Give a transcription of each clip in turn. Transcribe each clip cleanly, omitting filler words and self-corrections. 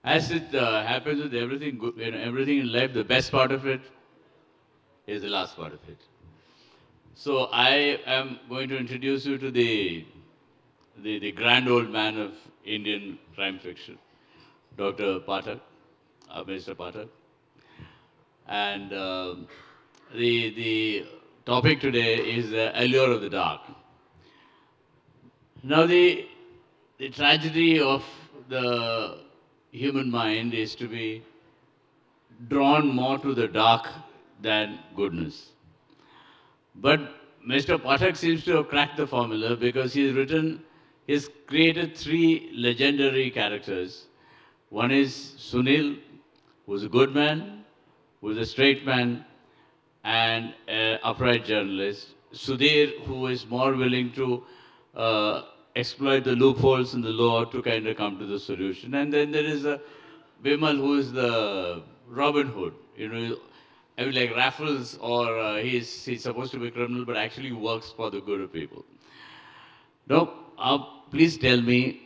As it happens with everything, good, everything in life, the best part of it is the last part of it. So I am going to introduce you to the grand old man of Indian crime fiction, Dr. Pathak, Mr. Pathak. And the topic today is the allure of the dark. Now, the tragedy of the human mind is to be drawn more to the dark than goodness. But Mr. Pathak seems to have cracked the formula because he's created three legendary characters. One is Sunil, who's a good man, who's a straight man, and an upright journalist. Sudhir, who is more willing to exploit the loopholes in the law to kind of come to the solution. And then there is a Bimal, who is the Robin Hood. You know, I mean, like Raffles, or he's supposed to be a criminal, but actually works for the good of people. Now, please tell me,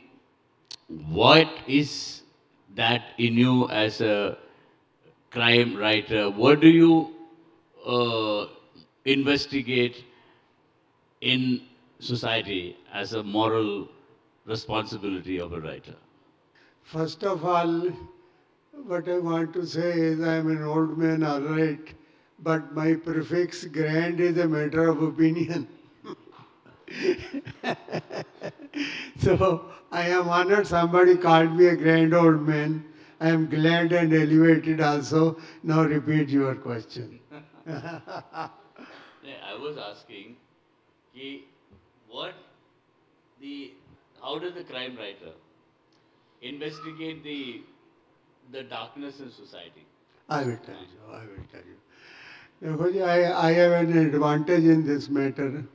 what is that in you as a crime writer? What do you investigate in society as a moral responsibility of a writer? First of all, what I want to say is I am an old man, all right, but my prefix grand is a matter of opinion. So I am honored somebody called me a grand old man. I am glad and elevated also. Now repeat your question. I was asking, ki, what the how does the crime writer investigate the darkness in society? I will tell you. I will tell you. देखो जी, I have an advantage in this matter.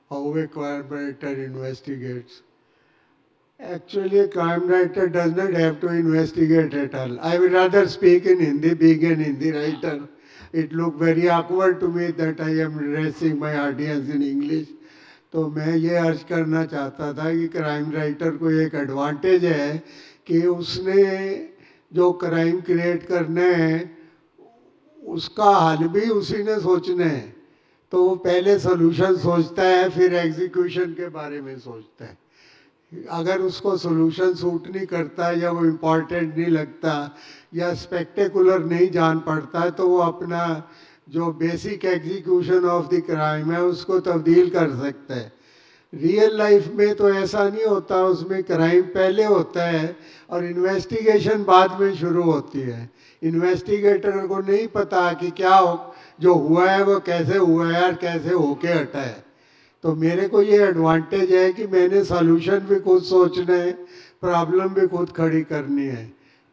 How a crime writer investigates. Actually, a crime writer does not have to investigate at all. I would rather speak in Hindi, being an Hindi writer. It looked very awkward to me that I am addressing my audience in English. तो मैं ये अर्ज करना चाहता था कि crime writer को एक एडवांटेज है कि उसने जो क्राइम क्रिएट करना है उसका हल भी उसी ने सोचना है. तो वो पहले सोल्यूशन सोचता है, फिर एग्जीक्यूशन के बारे में सोचता है. अगर उसको सोल्यूशन सूट नहीं करता या वो इम्पोर्टेंट नहीं लगता या स्पेक्टेकुलर नहीं जान पड़ता है तो वो अपना जो basic execution of the crime है उसको तब्दील कर सकता है. रियल लाइफ में तो ऐसा नहीं होता, उसमें क्राइम पहले होता है और इन्वेस्टिगेशन बाद में शुरू होती है. इन्वेस्टिगेटर को नहीं पता कि क्या हो, जो हुआ है वो कैसे हुआ है और कैसे होके हटा है. तो मेरे को ये एडवांटेज है कि मैंने सॉल्यूशन भी खुद सोचना है, प्रॉब्लम भी खुद खड़ी करनी है.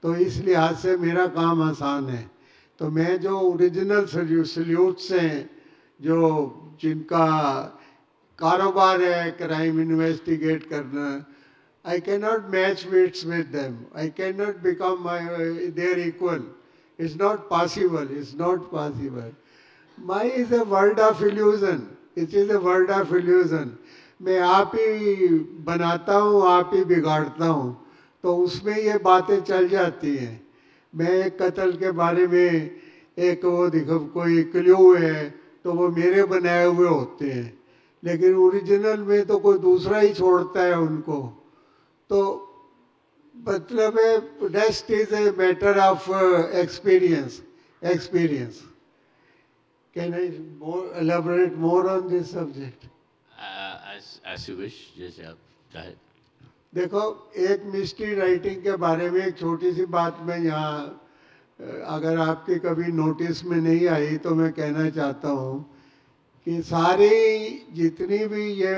तो इस लिहाज से मेरा काम आसान है. तो मैं जो ओरिजिनल सल्यूट्स हैं जो जिनका कारोबार है क्राइम इन्वेस्टिगेट करना, I can not match wits with them. I can not become my their equal. It's not possible. It's not possible. My is a word of illusion. It is a word of illusion. मैं आप ही बनाता हूँ, आप ही बिगाड़ता हूँ, तो उसमें ये बातें चल जाती हैं. मैं एक कत्ल के बारे में एक वो देखो कोई क्लू है तो वो मेरे बनाए हुए होते हैं, लेकिन ओरिजिनल में तो कोई दूसरा ही छोड़ता है उनको. तो मतलब है rest is a matter of experience. Experience. Can I elaborate more on this subject? As you wish, जैसे आप चाहे. देखो, एक मिस्ट्री राइटिंग के बारे में एक छोटी सी बात मैं यहाँ अगर आपके कभी नोटिस में नहीं आई तो मैं कहना चाहता हूँ कि सारी जितनी भी ये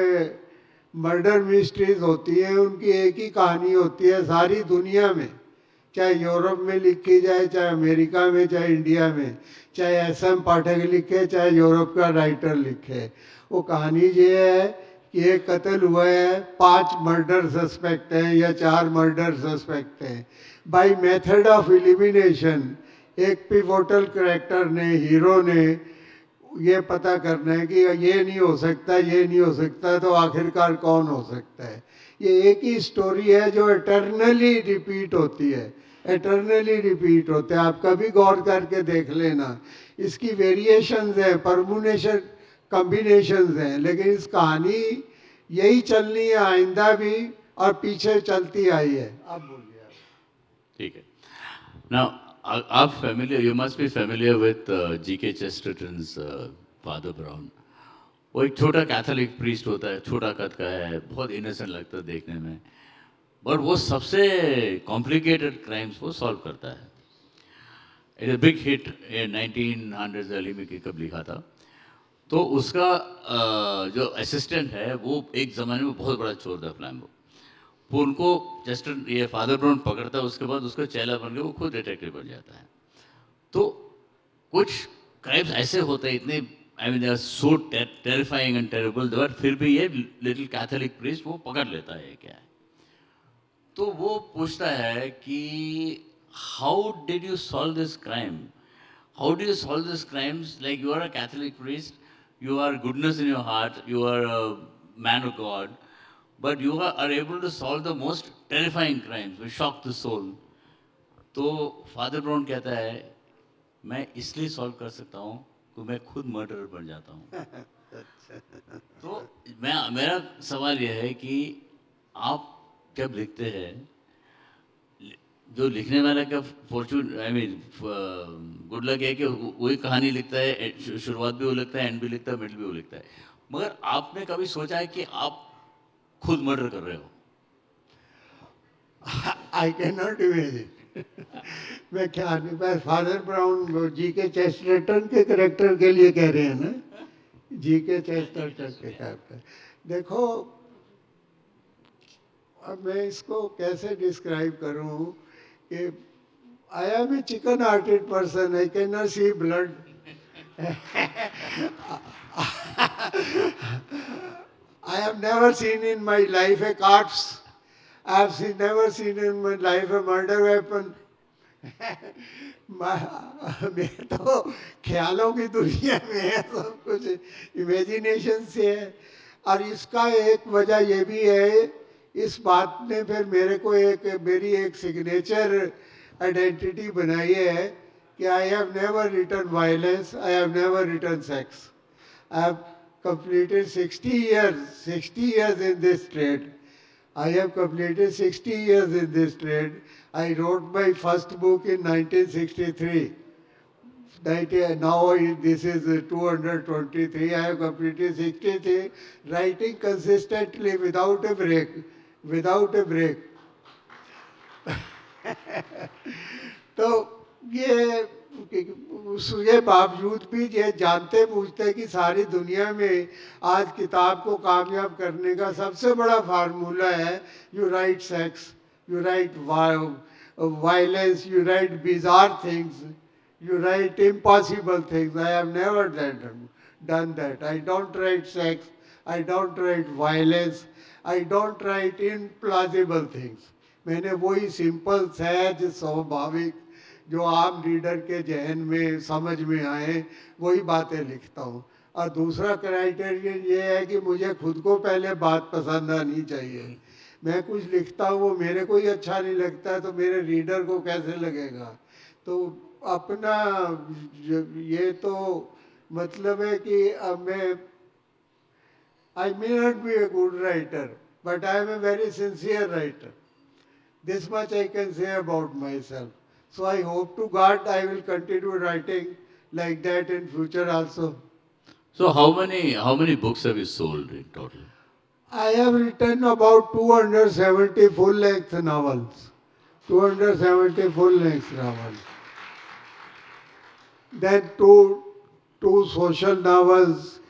मर्डर मिस्ट्रीज होती हैं उनकी एक ही कहानी होती है सारी दुनिया में. चाहे यूरोप में लिखी जाए, चाहे अमेरिका में, चाहे इंडिया में, चाहे एस.एम. पाठक लिखे, चाहे यूरोप का राइटर लिखे. वो कहानी ये है कि एक कत्ल हुआ है, 5 मर्डर सस्पेक्ट हैं या 4 मर्डर सस्पेक्ट हैं. बाय मेथड ऑफ एलिमिनेशन एक पिवोटल कैरेक्टर ने, हीरो ने ये पता करना है कि ये नहीं हो सकता, ये नहीं हो सकता, तो आखिरकार कौन हो सकता है. ये एक ही स्टोरी है जो एटर्नली रिपीट होती है. एटर्नली रिपीट होते हैं। आप कभी गौर करके देख लेना, इसकी वेरिएशंस हैं, परमुनेशन, कॉम्बिनेशंस हैं, लेकिन इस कहानी यही चलनी है आइंदा भी, और पीछे चलती आई है। अब बोलिए आप। ठीक है। Now, आप familiar, you must be familiar with G.K. Chesterton's Father Brown. वो एक छोटा कैथोलिक प्रीस्ट होता है, छोटा कद का है, बहुत इनोसेंट लगता है देखने में, और वो सबसे कॉम्प्लिकेटेड क्राइम्स वो सॉल्व करता है। It is big hit in 1900 early में कि कब लिखा था। तो उसका जो असिस्टेंट है वो एक ज़माने में बहुत बड़ा चोर था फ्लैम्बो। वो उनको जस्टिन ये फादर ब्राउन पकड़ता है, उसके बाद उसका चेला बन के वो खुद डिटेक्टिव बन जाता है। तो कुछ क्राइम्स ऐसे होते हैं इतने, I mean they are so terrifying and terrible, but फिर भी ये लिटिल कैथोलिक प्रीस्ट वो पकड़ लेता है क्या है। तो वो पूछता है कि how did you solve this crime, how do you solve this crimes, like you are a Catholic priest, you are goodness in your heart, you are a man of God, but you are able to solve the most terrifying crimes which shock the soul. तो father brown कहता है मैं इसलिए solve कर सकता हूँ कि मैं खुद मर्डरर बन जाता हूँ। तो मेरा सवाल यह है कि आप जब लिखते हैं, जो लिखने वाला का Fortune, I mean good luck है कि वही कहानी लिखता है, शुरुआत भी वो लिखता है, एंड भी लिखता है, मिडल भी वो लिखता है, मगर आपने कभी सोचा है कि आप खुद मर्डर कर रहे हो? आई कैन नॉट इमेजिन। मैं क्या नहीं, बस फादर ब्राउन जी के चेस्टरटन के करेक्टर के लिए कह रहे हैं ना, जी के चेस्टरटन के कैरेक्टर। देखो अब मैं इसको कैसे डिस्क्राइब करूं कि I am a chicken hearted person, I can not see blood. I have never seen in my life a corpse. I have never seen in my life a murder weapon. मैं तो ख्यालों की दुनिया में है, सब कुछ इमेजिनेशन से है। और इसका एक वजह ये भी है, इस बात ने फिर मेरी एक सिग्नेचर आइडेंटिटी बनाई है कि I have never written violence, I have never written sex. I have completed 60 years in this trade. I have completed 60 years in this trade. I wrote my first book in 1963. Now this is 223. I have completed 63, writing consistently without a break. Without a break. तो ये उसके बावजूद भी ये जानते बूझते कि सारी दुनिया में आज किताब को कामयाब करने का सबसे बड़ा फार्मूला है, you write sex, you write violence, you write bizarre things, you write impossible things. I have never done that. I don't write sex, I don't write violence, I don't write implausible things. मैंने वही simple सहज स्वाभाविक जो आम reader के जहन में समझ में आए वही बातें लिखता हूँ। और दूसरा क्राइटेरियन ये है कि मुझे खुद को पहले बात पसंद आनी चाहिए। मैं कुछ लिखता हूँ वो मेरे को ही अच्छा नहीं लगता है तो मेरे रीडर को कैसे लगेगा। तो अपना ये तो मतलब है कि अब मैं I may not be a good writer but I am a very sincere writer. This much I can say about myself. So I hope to God I will continue writing like that in future also. So how many books have you sold in total? I have written about 270 full-length novels. 270 full-length novels. Then two social novels.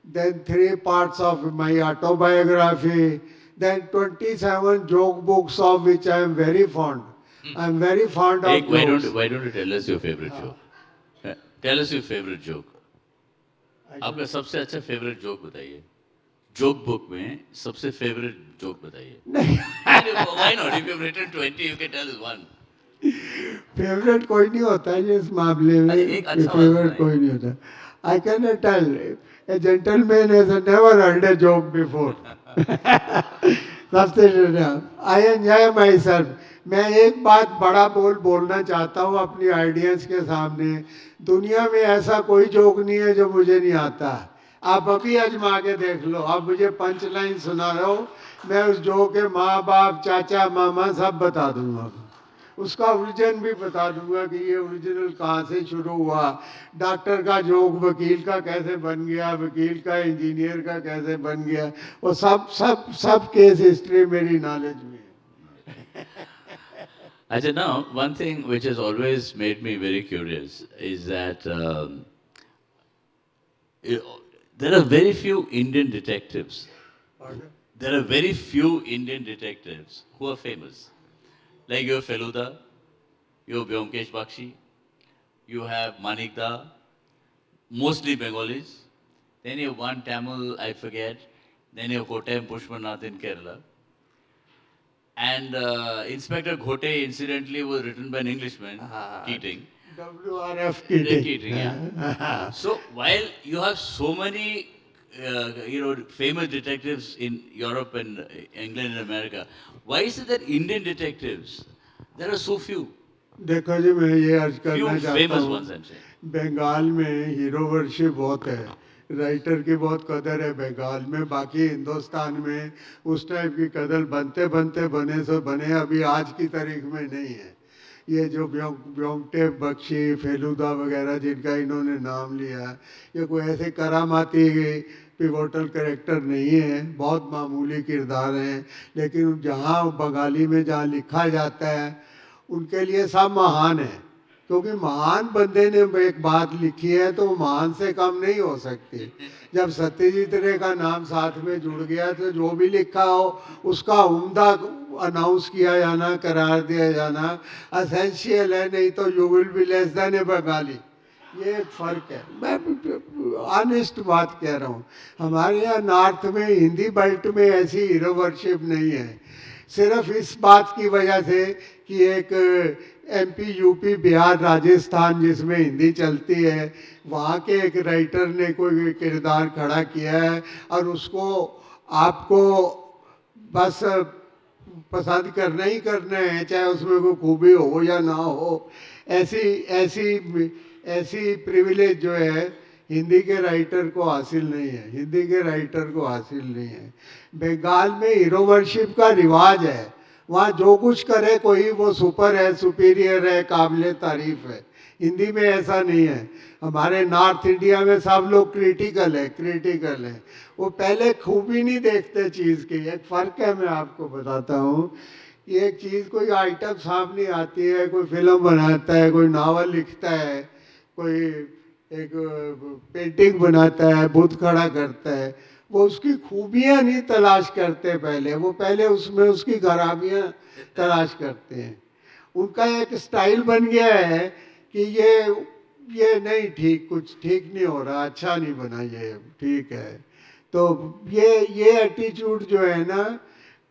Then 3 parts of my autobiography. Then 27 joke books of which I am very fond. I am very fond of Why jokes. don't you tell us your favorite joke? Tell us your favorite joke. आपका सबसे अच्छा favourite joke बताइए। Joke book में सबसे favourite joke बताइए। Why not? If you've written 20, you can tell us one. Favourite कोई नहीं होता है इस मामले में। एक अच्छा फेवरेट कोई नहीं होता। I cannot tell. A gentleman has never heard a joke before. सबसे I enjoy myself. मैं एक बात बड़ा बोलना चाहता हूँ अपनी आइडियंस के सामने। दुनिया में ऐसा कोई जोक नहीं है जो मुझे नहीं आता। आप अभी आजमा के देख लो। आप मुझे पंच लाइन सुना रहे हो, मैं उस जोक के माँ बाप चाचा मामा सब बता दूंगा। उसका ओरिजिन भी बता दूंगा कि ये ओरिजिनल कहाँ से शुरू हुआ। डॉक्टर का जोक वकील का कैसे बन गया, वकील का इंजीनियर का कैसे बन गया, वो सब सब सब केस हिस्ट्री मेरी नॉलेज में है। Ajay, now, one thing which has always made me very curious is that you there are very few Indian detectives. Pardon? There are very few Indian detectives who are famous. Like you have Feluda, you have Vyomkesh Bakshi, you have Manikda, mostly Bengalis. Then you have one Tamil, I forget. Then you have Kottayam Pushpanath in Kerala. And Inspector Ghote, incidentally, was written by an Englishman, Keating. WRF Keating, yeah. Keating. So while you have so many, famous detectives in Europe and England and America, why is it that Indian detectives there are so few? देखो जी, मैं ये अर्ज Few करना चाहता famous हूँ, ones, I'm saying. Bengal में hero worship बहुत है, राइटर की बहुत कदर है बंगाल में। बाकी हिंदुस्तान में उस टाइप की कदर बनते बनते बने सो बने, अभी आज की तारीख में नहीं है। ये जो ब्योमटे बख्शी फेलुदा वगैरह जिनका इन्होंने नाम लिया, ये कोई ऐसे करामाती पिवोटल कैरेक्टर नहीं है, बहुत मामूली किरदार हैं। लेकिन जहाँ बंगाली में जहाँ लिखा जाता है उनके लिए सब महान है, क्योंकि महान बंदे ने एक बात लिखी है तो महान से कम नहीं हो सकती। जब सत्यजीत रे का नाम साथ में जुड़ गया तो जो भी लिखा हो उसका उम्दा अनाउंस किया जाना, करार दिया जाना असेंशियल है, नहीं तो you will be less than a Bengali. ये एक फर्क है। मैं ऑनेस्ट बात कह रहा हूँ। हमारे यहाँ नॉर्थ में हिंदी बेल्ट में ऐसी हीरो वर्शिप नहीं है, सिर्फ इस बात की वजह से कि एक एमपी यूपी बिहार राजस्थान जिसमें हिंदी चलती है, वहाँ के एक राइटर ने कोई किरदार खड़ा किया है और उसको आपको बस पसंद करना ही करना है, चाहे उसमें कोई खूबी हो या ना हो। ऐसी ऐसी ऐसी प्रिविलेज जो है हिंदी के राइटर को हासिल नहीं है, हिंदी के राइटर को हासिल नहीं है। बंगाल में हीरो वर्शिप का रिवाज है, वहाँ जो कुछ करे कोई वो सुपर है, सुपीरियर है, काबिल तारीफ है। हिंदी में ऐसा नहीं है। हमारे नॉर्थ इंडिया में सब लोग क्रिटिकल है, क्रिटिकल है। वो पहले खूबी नहीं देखते चीज़ की। एक फ़र्क है, मैं आपको बताता हूँ। ये एक चीज़ कोई आइटम सामने आती है, कोई फिल्म बनाता है, कोई नावल लिखता है, कोई एक पेंटिंग बनाता है, बुत खड़ा करता है, वो उसकी खूबियाँ नहीं तलाश करते पहले, वो पहले उसमें उसकी खराबियाँ तलाश करते हैं। उनका एक स्टाइल बन गया है कि ये नहीं ठीक, कुछ ठीक नहीं हो रहा, अच्छा नहीं बना, ये ठीक है। तो ये एटीट्यूड जो है ना,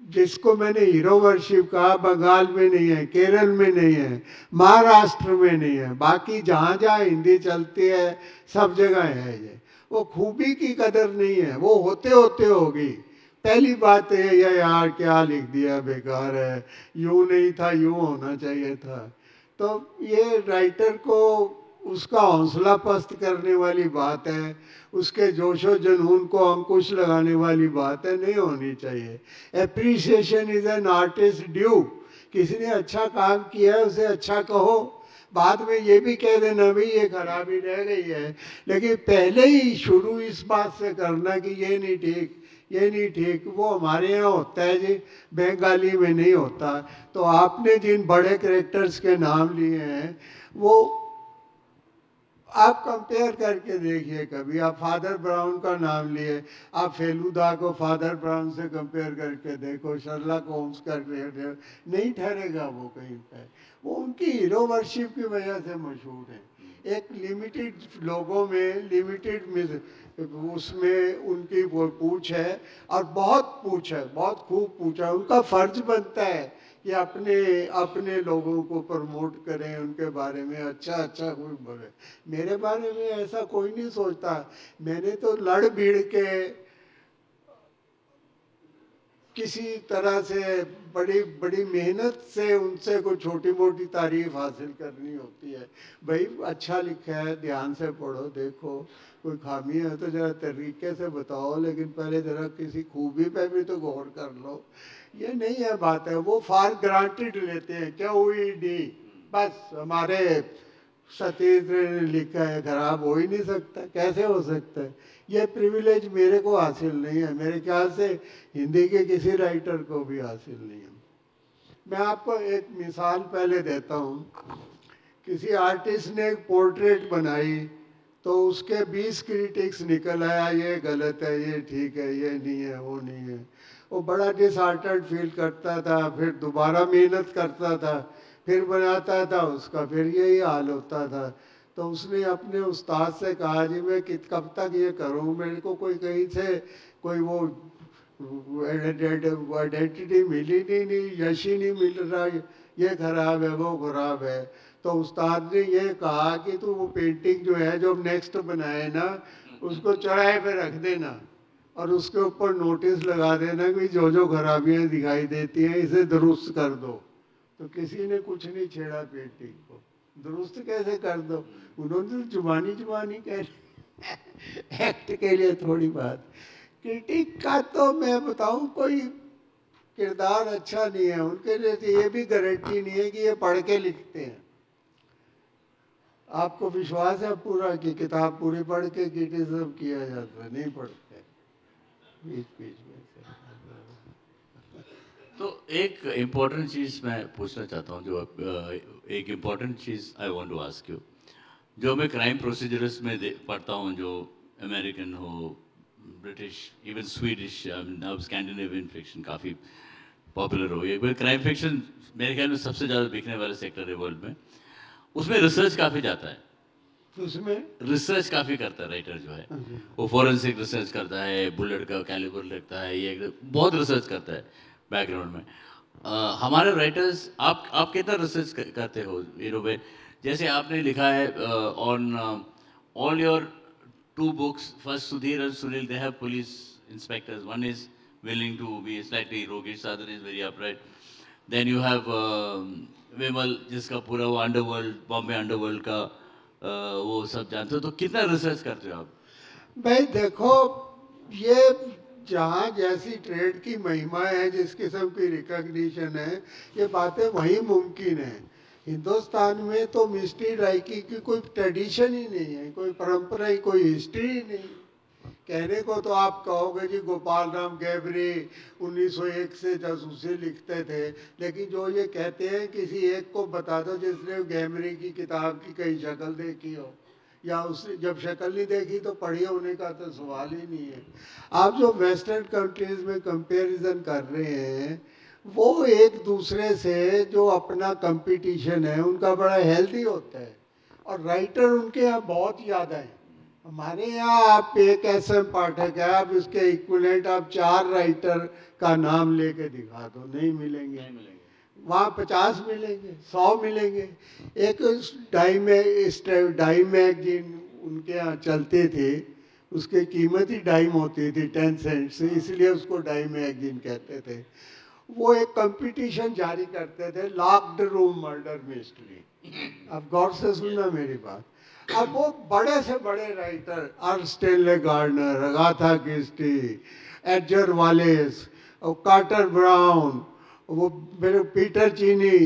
जिसको मैंने हीरो वर्शिप कहा, बंगाल में नहीं है, केरल में नहीं है, महाराष्ट्र में नहीं है, बाकी जहाँ जहाँ हिंदी चलती है सब जगह है। ये वो खूबी की कदर नहीं है, वो होते होते होगी। पहली बात है ये यार क्या लिख दिया, बेकार है, यूं नहीं था, यूं होना चाहिए था। तो ये राइटर को उसका हौसला पस्त करने वाली बात है, उसके जोशो जुनून को अंकुश लगाने वाली बात है, नहीं होनी चाहिए। Appreciation is an artist due. किसी ने अच्छा काम किया है उसे अच्छा कहो, बाद में ये भी कह देना भाई ये खराबी रह गई है, लेकिन पहले ही शुरू इस बात से करना कि ये नहीं ठीक, ये नहीं ठीक, वो हमारे यहाँ होता है जी, बंगाली में नहीं होता। तो आपने जिन बड़े कैरेक्टर्स के नाम लिए हैं वो आप कंपेयर करके देखिए कभी। आप फादर ब्राउन का नाम लिए, आप फेलुदा को फादर ब्राउन से कंपेयर करके देखो, शर्लॉक होम्स का नहीं ठहरेगा वो कहीं पे। वो उनकी हीरो वर्शिप की वजह से मशहूर है। एक लिमिटेड लोगों में लिमिटेड उसमें उनकी वो पूछ है, और बहुत पूछ है, बहुत खूब पूछा। उनका फर्ज बनता है कि अपने अपने लोगों को प्रमोट करें, उनके बारे में अच्छा अच्छा कोई बोले। मेरे बारे में ऐसा कोई नहीं सोचता। मैंने तो लड़ भिड़ के किसी तरह से बड़ी बड़ी मेहनत से उनसे कोई छोटी मोटी तारीफ हासिल करनी होती है। भाई अच्छा लिखा है, ध्यान से पढ़ो, देखो कोई खामी है तो जरा तरीके से बताओ, लेकिन पहले जरा किसी खूबी पे भी तो गौर कर लो। ये नहीं है बात है, वो फॉर ग्रांटेड लेते हैं, क्या हुई डी, बस हमारे सतीश ने लिखा है, खराब हो ही नहीं सकता, कैसे हो सकता है? ये प्रिविलेज मेरे को हासिल नहीं है, मेरे ख्याल से हिंदी के किसी राइटर को भी हासिल नहीं है। मैं आपको एक मिसाल पहले देता हूँ। किसी आर्टिस्ट ने एक पोर्ट्रेट बनाई तो उसके 20 क्रिटिक्स निकल आया, ये गलत है, ये ठीक है, ये नहीं है, वो नहीं है। वो बड़ा डिसहार्टेड फील करता था, फिर दोबारा मेहनत करता था, फिर बनाता था, उसका फिर यही हाल होता था। तो उसने अपने उस्ताद से कहा, जी मैं कब तक ये करूं, मेरे को कोई कहीं से कोई वो आइडेंटिटी मिली नहीं, यश ही नहीं मिल रहा, ये खराब है, वो खराब है। तो उस्ताद ने ये कहा कि तू वो पेंटिंग जो है, जो नेक्स्ट बनाए ना, उसको चौराहे पे रख देना और उसके ऊपर नोटिस लगा देना कि जो जो खराबियां दिखाई देती हैं इसे दुरुस्त कर दो। तो किसी ने कुछ नहीं छेड़ा पेंटिंग को, दुरुस्त कैसे कर दो, उन्होंने तो जुबानी जुबानी कह एक्ट के लिए थोड़ी बात। क्रिटिक का तो मैं बताऊं कोई किरदार अच्छा नहीं है, उनके लिए तो ये भी गारंटी नहीं है कि ये पढ़ के लिखते हैं। आपको विश्वास है पूरा कि किताब पूरी पढ़ के क्रिटिसिज्म किया जाता है? नहीं पढ़ते, बीच बीच में से। तो एक इम्पोर्टेंट चीज़ मैं पूछना चाहता हूँ, जो एक इम्पोर्टेंट चीज़ I want to ask you. जो मैं क्राइम प्रोसीजर्स में पढ़ता हूँ, जो अमेरिकन हो, ब्रिटिश, इवन स्वीडिश, अब स्कैंडिनेवियन फिक्शन काफ़ी पॉपुलर हो गई। क्राइम फिक्शन मेरे ख्याल में सबसे ज़्यादा बिकने वाला सेक्टर है वर्ल्ड में। उसमें रिसर्च काफ़ी जाता है, उसमें रिसर्च काफ़ी करता है राइटर जो है। वो फॉरेंसिक रिसर्च करता है, बुलेट का कैलिबर लगता है, ये बहुत रिसर्च करता है बैकग्राउंड में। हमारे राइटर्स, आप कितना रिसर्च करते हो वे? जैसे आपने लिखा है on all your two books, first Sudhir and Sunil, they have police inspectors. One is willing to be slightly roguish, the other is very upright. Then you have Vimal, जिसका पूरा वो अंडरवर्ल्ड, बॉम्बे अंडरवर्ल्ड का वो सब जानते हो। तो कितना रिसर्च करते हो आप? भाई देखो, ये जहाँ जैसी ट्रेड की महिमा है, जिस किस्म की रिकॉग्निशन है, ये बातें वहीं मुमकिन है। हिंदुस्तान में तो मिस्ट्री राइटिंग की कोई ट्रेडिशन ही नहीं है, कोई परंपरा ही, कोई हिस्ट्री ही नहीं। कहने को तो आप कहोगे जी गोपाल राम गैबरी 1901 से जासूसी लिखते थे, लेकिन जो ये कहते हैं किसी एक को बता दो जिसने गैबरी की किताब की कहीं शक्ल देखी हो, या उसने जब शक्ल नहीं देखी तो पढ़ी होने का तो सवाल ही नहीं है। आप जो वेस्टर्न कंट्रीज में कंपैरिजन कर रहे हैं, वो एक दूसरे से जो अपना कंपटीशन है उनका बड़ा हेल्दी होता है, और राइटर उनके यहाँ बहुत ज़्यादा है। हमारे यहाँ आप एक ऐसे पाठक है, आप इसके इक्विवेलेंट आप 4 राइटर का नाम लेके दिखा दो, नहीं मिलेंगे, नहीं मिलेंगे। वहाँ 50 मिलेंगे, 100 मिलेंगे। एक डाई मैगजीन उनके यहाँ चलती थी, उसकी कीमत ही डाइम होती थी 10 सेंट, इसलिए उसको डाई मैगजीन कहते थे। वो एक कंपटीशन जारी करते थे, लॉक्ड रूम मर्डर मिस्ट्री। अब गौर से सुनना मेरी बात। अब वो बड़े से बड़े writer, Stanley Gardner, Agatha Christie, Edgar Wallace, Carter Brown, वो मेरे पीटर चीनी,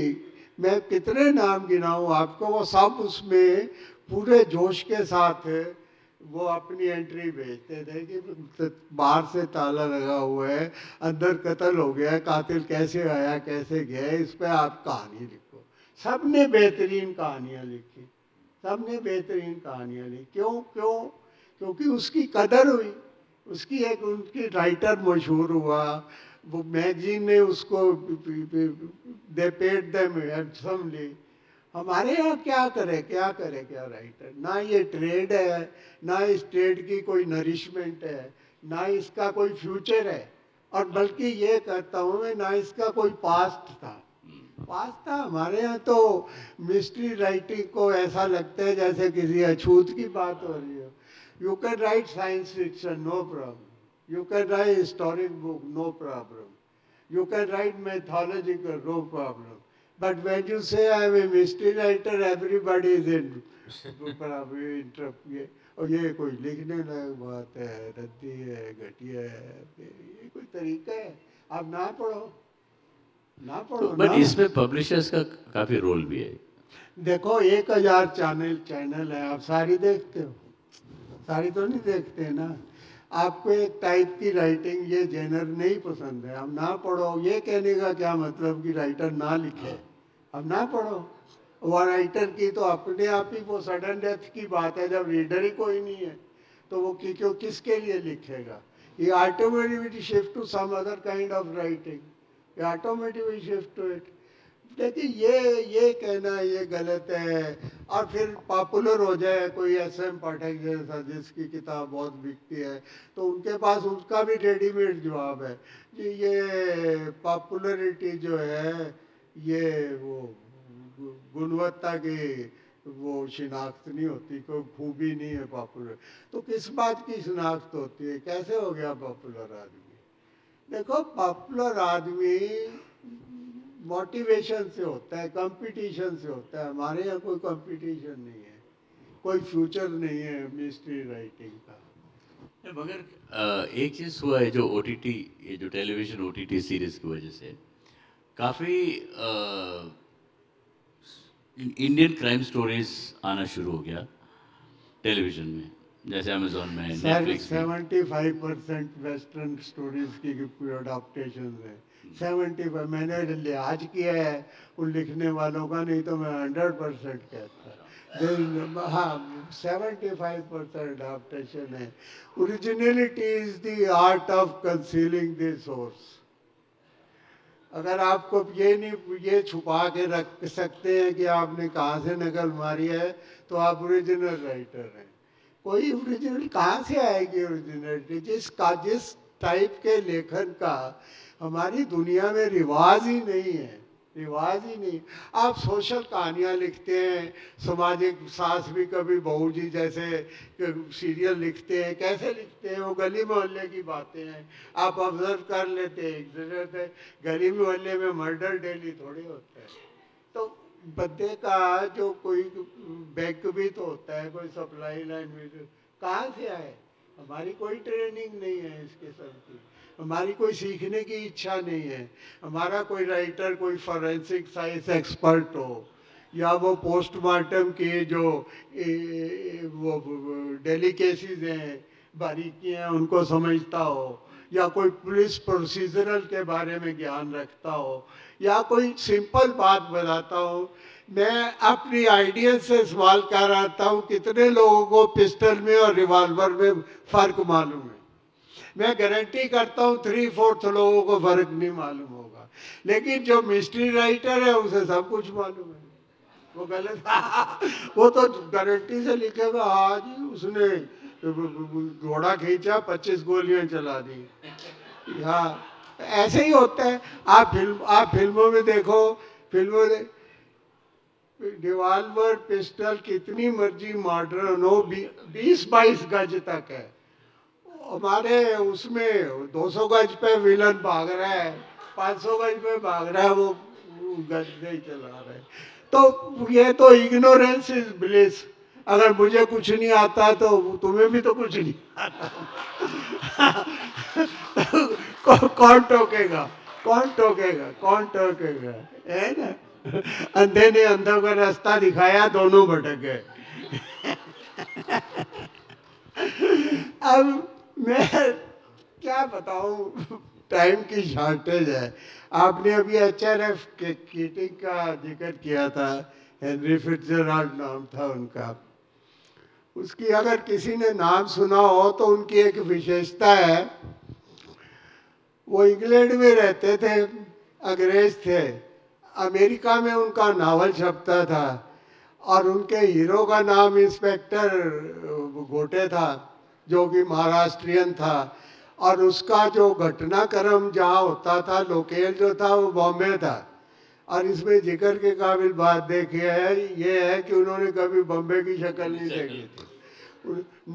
मैं कितने नाम गिनाऊं आपको, वो सब उसमें पूरे जोश के साथ वो अपनी एंट्री भेजते थे कि बाहर से ताला लगा हुआ है, अंदर कत्ल हो गया है, कातिल कैसे आया कैसे गया, इस पर आप कहानी लिखो। सबने बेहतरीन कहानियाँ लिखी, सबने बेहतरीन कहानियाँ लिखी। क्यों क्यों? क्योंकि उसकी कदर हुई, उसकी एक उनकी राइटर मशहूर हुआ, वो मैगजीन ने उसको दे पेड देम हैंडसमली। हमारे यहाँ क्या करे क्या करे क्या राइटर, ना ये ट्रेड है, ना इस ट्रेड की कोई नरिशमेंट है, ना इसका कोई फ्यूचर है, और बल्कि ये कहता हूँ मैं, ना इसका कोई पास्ट था। पास्ट था हमारे यहाँ तो मिस्ट्री राइटिंग को ऐसा लगता है जैसे किसी अछूत की बात हो रही हो। You can write science fiction, no problem, you can write historic book, no problem, You can write mythological, no problem. But when you say I am a mystery writer, everybody is in. Interrupt ये और ये कोई लिखने लायक बात है, रद्दी है, घटिया है, ये कोई तरीका है? आप ना पढ़ो, ना तो पढ़ो बट ना। इसमें पब्लिशर्स का काफी रोल भी है। देखो 1000 चैनल है, आप सारी देखते हो? सारी तो नहीं देखते ना। आपको एक टाइप की राइटिंग, ये जेनर नहीं पसंद है, अब ना पढ़ो। ये कहने का क्या मतलब कि राइटर ना लिखे? अब ना पढ़ो। वो राइटर की तो अपने आप ही वो सडन डेथ की बात है, जब रीडर ही कोई नहीं है तो वो क्यों किसके लिए लिखेगा? ये automatically shift to some other kind of writing, ये ऑटोमेटिकली शिफ्ट टू इट। देखिए ये कहना ये गलत है। और फिर पॉपुलर हो जाए कोई SM पाठक जैसा, जिसकी किताब बहुत बिकती है, तो उनके पास उसका भी रेडीमेड जवाब है कि ये पॉपुलरिटी जो है ये वो गुणवत्ता की वो शिनाख्त नहीं होती, कोई खूबी नहीं है पॉपुलर। तो किस बात की शिनाख्त होती है? कैसे हो गया पॉपुलर आदमी? देखो पॉपुलर आदमी मोटिवेशन से होता है, कंपटीशन से होता है। हमारे यहाँ कोई कंपटीशन नहीं है, कोई फ्यूचर नहीं है मिस्ट्री राइटिंग का। मगर एक चीज हुआ है जो OTT, ये जो टेलीविजन OTT सीरीज की वजह से काफी इंडियन क्राइम स्टोरीज आना शुरू हो गया टेलीविजन में, जैसे अमेजोन में, नेटफ्लिक्स में। 75% वेस्टर्न स्टोरीज की अडाप्टेशन है। 75 मैंने लिहाज किया है उन लिखने वालों का, नहीं तो मैं 100% कहता। हाँ, 75% अडाप्टेशन है। Originality is the art of concealing the source. अगर आपको ये छुपा के रख सकते हैं कि आपने कहाँ से नकल मारी है, तो आप ओरिजिनल राइटर हैं। कोई ओरिजिनल कहाँ से आएगी ओरिजिनलिटी? जिस टाइप के लेखन का हमारी दुनिया में रिवाज ही नहीं है, रिवाज ही नहीं। आप सोशल कहानियाँ लिखते हैं, सामाजिक सास भी कभी बहू जी जैसे सीरियल लिखते हैं, कैसे लिखते हैं? वो गली मोहल्ले की बातें हैं, आप ऑब्जर्व कर लेते हैं। जरूरत है, गली मोहल्ले में मर्डर डेली थोड़ी होता है। तो बंदे का जो कोई बैंक भी तो होता है, कोई सप्लाई लाइन भी तो कहाँ से आए? हमारी कोई ट्रेनिंग नहीं है इस किस्म की, हमारी कोई सीखने की इच्छा नहीं है। हमारा कोई राइटर कोई फॉरेंसिक साइंस एक्सपर्ट हो, या वो पोस्टमार्टम की जो वो डेलिकेसीज हैं, बारीकियाँ हैं, उनको समझता हो, या कोई पुलिस प्रोसीजरल के बारे में ज्ञान रखता हो, या कोई सिंपल बात बताता हो। मैं अपनी आइडिया से सवाल कर रहा हूँ, कितने लोगों को पिस्टल में और रिवॉल्वर में फ़र्क मालूम है? मैं गारंटी करता हूँ 3/4 लोगों को फर्क नहीं मालूम होगा। लेकिन जो मिस्ट्री राइटर है उसे सब कुछ मालूम है। वो गलत वो तो गारंटी से लिखेगा, हाँ जी उसने घोड़ा खींचा 25 गोलियां चला दी। हाँ, ऐसे ही होता है। आप फिल्मों में देखो, फिल्मों में रिवॉल्वर पिस्टल कितनी मर्जी मॉडर्न हो, 20-22 गज तक है। हमारे उसमें 200 गज पे विलन भाग रहा है, 500 गज पे भाग रहा है, वो गज नहीं चला रहा है। तो ये तो इग्नोरेंस इज ब्लिस। अगर मुझे कुछ नहीं आता तो तुम्हें भी तो कुछ नहीं आता। कौन टोकेगा? कौन टोकेगा? कौन टोकेगा? है ना? अंधे ने अंधों का रास्ता दिखाया, दोनों भटक गए। अब मैं क्या बताऊं, टाइम की शॉर्टेज है। आपने अभी HRF के कीटिंग का जिक्र किया था, हेनरी फिट्जराल्ड नाम था उनका। उसकी अगर किसी ने नाम सुना हो तो उनकी एक विशेषता है, वो इंग्लैंड में रहते थे, अंग्रेज थे। अमेरिका में उनका नावल छपता था और उनके हीरो का नाम इंस्पेक्टर गोटे था, जो कि महाराष्ट्रियन था। और उसका जो घटनाक्रम जहाँ होता था, लोकेल जो था वो बॉम्बे था। और इसमें जिक्र के काबिल बात देखिए है, ये है कि उन्होंने कभी बॉम्बे की शक्ल नहीं देखी थी।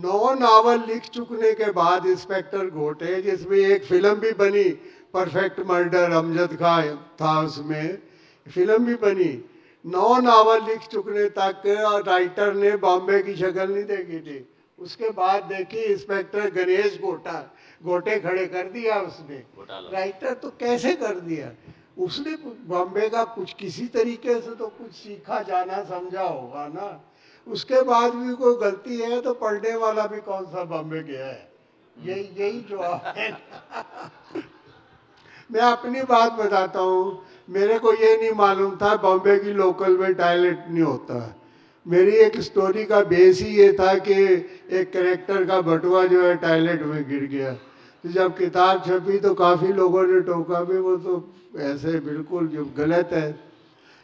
9 नावल लिख चुकने के बाद इंस्पेक्टर घोटे, जिसमें एक फिल्म भी बनी परफेक्ट मर्डर अमजद खान था उसमें, फिल्म भी बनी। 9 नावल लिख चुकने तक राइटर ने बॉम्बे की शक्ल नहीं देखी थी। उसके बाद देखी इंस्पेक्टर गणेश गोटे खड़े कर दिया उसने। राइटर तो कैसे कर दिया उसने? बॉम्बे का कुछ किसी तरीके से तो कुछ सीखा जाना समझा होगा ना। उसके बाद भी कोई गलती है तो पढ़ने वाला भी कौन सा बॉम्बे गया है? यही यही जवाब है। मैं अपनी बात बताता हूँ, मेरे को ये नहीं मालूम था बॉम्बे की लोकल में टॉयलेट नहीं होता। मेरी एक स्टोरी का बेस ही ये था कि एक कैरेक्टर का बटुआ जो है टॉयलेट में गिर गया। तो जब किताब छपी तो काफ़ी लोगों ने टोका भी, वो तो ऐसे बिल्कुल जो गलत है।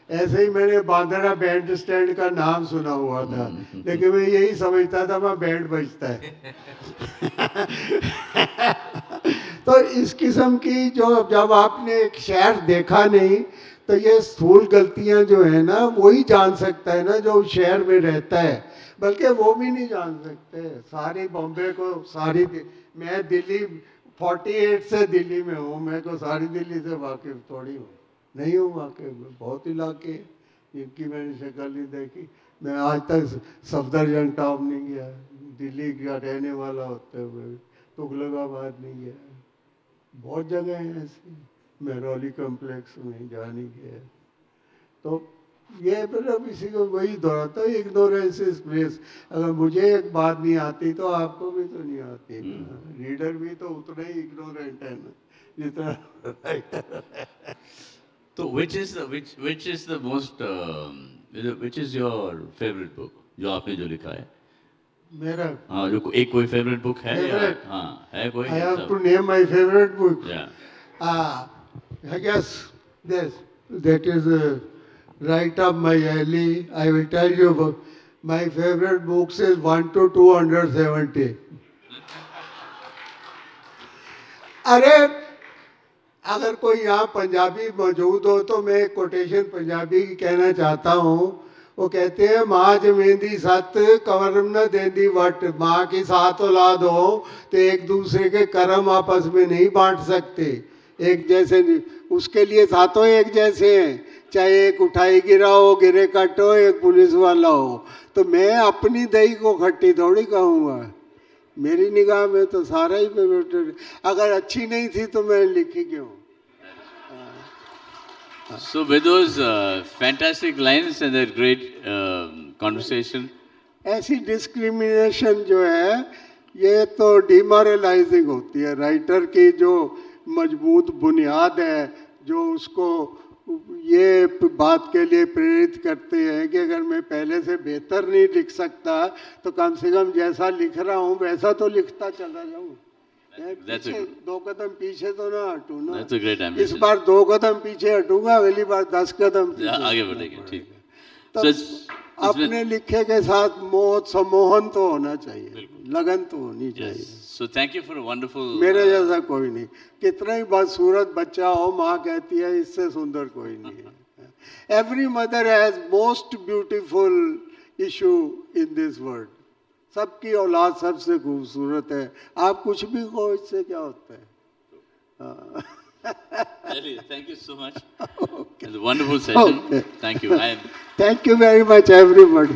ऐसे ही मैंने बांद्रा बैंड स्टैंड का नाम सुना हुआ था, लेकिन मैं यही समझता था वहाँ बैंड बजता है। तो इस किस्म की जो जब आपने एक शहर देखा नहीं तो ये स्थूल गलतियां जो है ना वही जान सकता है ना जो शहर में रहता है, बल्कि वो भी नहीं जान सकते। सारी बॉम्बे को मैं दिल्ली 48 से दिल्ली में हूँ, मैं को सारी दिल्ली से वाकिफ थोड़ी हूँ, नहीं हूँ वाकिफ। बहुत इलाके जिनकी मैंने शक्ल नहीं देखी। मैं आज तक सफदरजंग टाउन नहीं गया, दिल्ली का रहने वाला होते हुए तुगलकाबाद नहीं गया। बहुत जगह हैं ऐसी, मेहरौली कम्प्लेक्स में जा नहीं गया। तो ये मतलब इसी को वही दोहराता है, इग्नोरेंस इज प्लेस। अगर मुझे एक बात नहीं आती तो आपको भी तो नहीं आती ना। रीडर भी तो उतना ही इग्नोरेंट है ना जितना राइटर है। तो which is the most which is your favorite book जो आपने जो लिखा है? मेरा हाँ, जो एक कोई फेवरेट बुक है या favorite, हाँ है कोई I have ऐसा? to name my favorite book. Yeah. I guess this that is right up my alley. I will tell you my favorite books is 1 to 270. अरे अगर कोई यहाँ पंजाबी मौजूद हो तो मैं एक कोटेशन पंजाबी की कहना चाहता हूँ। वो कहते हैं माँ जमेंदी सत कवरम न देंदी वट। माँ की 7 औलाद हो तो एक दूसरे के कर्म आपस में नहीं बांट सकते, एक जैसे नहीं। उसके लिए सातों एक जैसे हैं, चाहे एक उठाई गिरा हो, गिरे कट हो, एक पुलिस वाला हो। तो मैं अपनी दही को खट्टी थोड़ी कहूँगा। मेरी निगाह में तो सारा ही फेवरेट। अगर अच्छी नहीं थी तो मैं लिखी क्यों? So with those fantastic lines and that great conversation, ऐसी डिस्क्रिमिनेशन जो है ये तो डिमोरलाइजिंग होती है। राइटर की जो मजबूत बुनियाद है जो उसको ये बात के लिए प्रेरित करते हैं कि अगर मैं पहले से बेहतर नहीं लिख सकता तो कम से कम जैसा लिख रहा हूँ वैसा तो लिखता चला जाऊँ। That's a- 2 कदम पीछे तो ना हटूँ ना। That's a great इस ambition. बार 2 कदम पीछे हटूंगा, अगली बार 10 कदम पीछे आगे हटना बढ़ेंगे, ठीक। पड़ेगा। तो So it's been- अपने लिखे के साथ मोह सम्मोहन तो होना चाहिए, लगन तो होनी चाहिए। yes. So thank you for a wonderful. मेरे जैसा कोई नहीं, कितना ही बदसूरत बच्चा हो माँ कहती है इससे सुंदर कोई नहीं है। Every mother has most beautiful issue in this world. सबकी औलाद सबसे खूबसूरत है। आप कुछ भी कहो, इससे क्या होता है? हाँ। Really, thank you so much. Okay. It was a wonderful session. Okay. Thank you. I am. Thank you very much everybody.